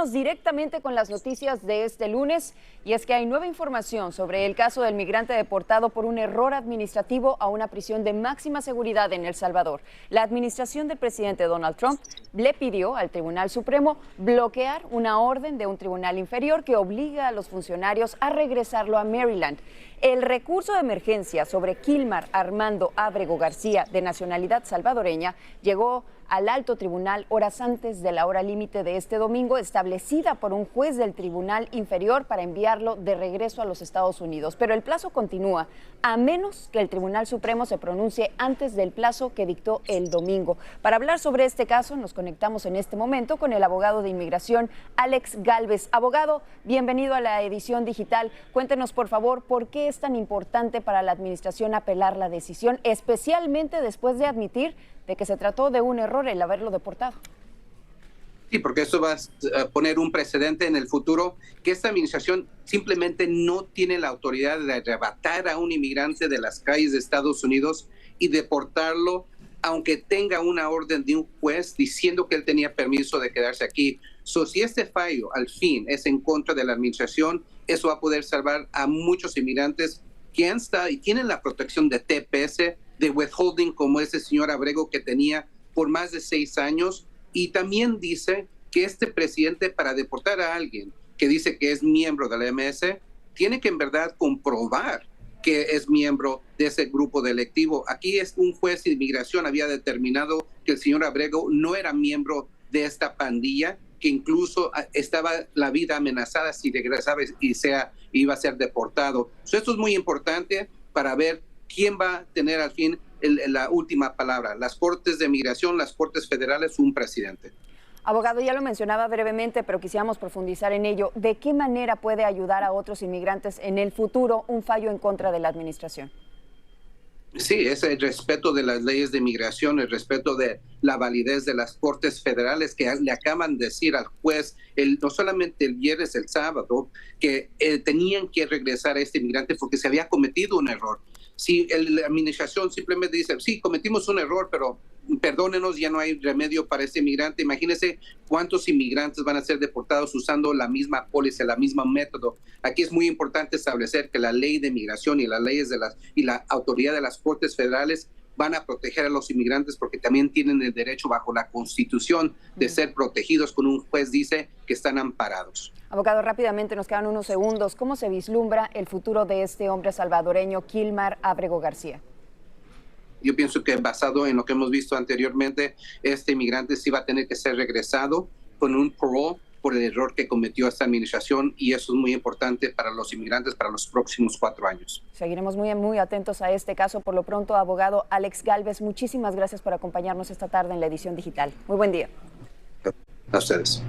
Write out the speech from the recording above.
Vámonos directamente con las noticias de este lunes, y es que hay nueva información sobre el caso del migrante deportado por un error administrativo a una prisión de máxima seguridad en El Salvador. La administración del presidente Donald Trump le pidió al Tribunal Supremo bloquear una orden de un tribunal inferior que obliga a los funcionarios a regresarlo a Maryland. El recurso de emergencia sobre Kilmar Armando Ábrego García, de nacionalidad salvadoreña, llegó al alto tribunal horas antes de la hora límite de este domingo, establecida por un juez del tribunal inferior para enviarlo de regreso a los Estados Unidos. Pero el plazo continúa, a menos que el Tribunal Supremo se pronuncie antes del plazo que dictó el domingo. Para hablar sobre este caso, nos conectamos en este momento con el abogado de inmigración, Alex Gálvez. Abogado, bienvenido a la edición digital. Cuéntenos, por favor, por qué es tan importante para la administración apelar la decisión, especialmente después de admitir de que se trató de un error el haberlo deportado. Sí, porque eso va a poner un precedente en el futuro, que esta administración simplemente no tiene la autoridad de arrebatar a un inmigrante de las calles de Estados Unidos y deportarlo, aunque tenga una orden de un juez diciendo que él tenía permiso de quedarse aquí. Si este fallo al fin es en contra de la administración, eso va a poder salvar a muchos inmigrantes que han estado y tienen la protección de TPS, de withholding, como ese señor Abrego que tenía por más de 6 años. Y también dice que este presidente, para deportar a alguien que dice que es miembro de la MS, tiene que en verdad comprobar que es miembro de ese grupo delictivo. Aquí es un juez de inmigración había determinado que el señor Abrego no era miembro de esta pandilla, que incluso estaba la vida amenazada si regresaba y iba a ser deportado. Esto es muy importante para ver quién va a tener al fin la última palabra, las Cortes de Migración, las Cortes Federales, un presidente. Abogado, ya lo mencionaba brevemente, pero quisiéramos profundizar en ello. ¿De qué manera puede ayudar a otros inmigrantes en el futuro un fallo en contra de la administración? Sí, es el respeto de las leyes de migración, el respeto de la validez de las Cortes Federales, que le acaban de decir al juez, no solamente el viernes, el sábado, que tenían que regresar a este inmigrante porque se había cometido un error. Si la administración simplemente dice, sí, cometimos un error, pero perdónenos, ya no hay remedio para este inmigrante. Imagínense cuántos inmigrantes van a ser deportados usando la misma póliza, la misma método. Aquí es muy importante establecer que la ley de migración y las leyes y la autoridad de las Cortes Federales van a proteger a los inmigrantes porque también tienen el derecho bajo la Constitución de ser protegidos, con un juez dice que están amparados. Abogado, rápidamente, nos quedan unos segundos. ¿Cómo se vislumbra el futuro de este hombre salvadoreño, Kilmar Ábrego García? Yo pienso que basado en lo que hemos visto anteriormente, este inmigrante sí va a tener que ser regresado con un parole por el error que cometió esta administración, y eso es muy importante para los inmigrantes para los próximos 4 años. Seguiremos muy atentos a este caso. Por lo pronto, abogado Alex Gálvez, muchísimas gracias por acompañarnos esta tarde en la edición digital. Muy buen día. A ustedes.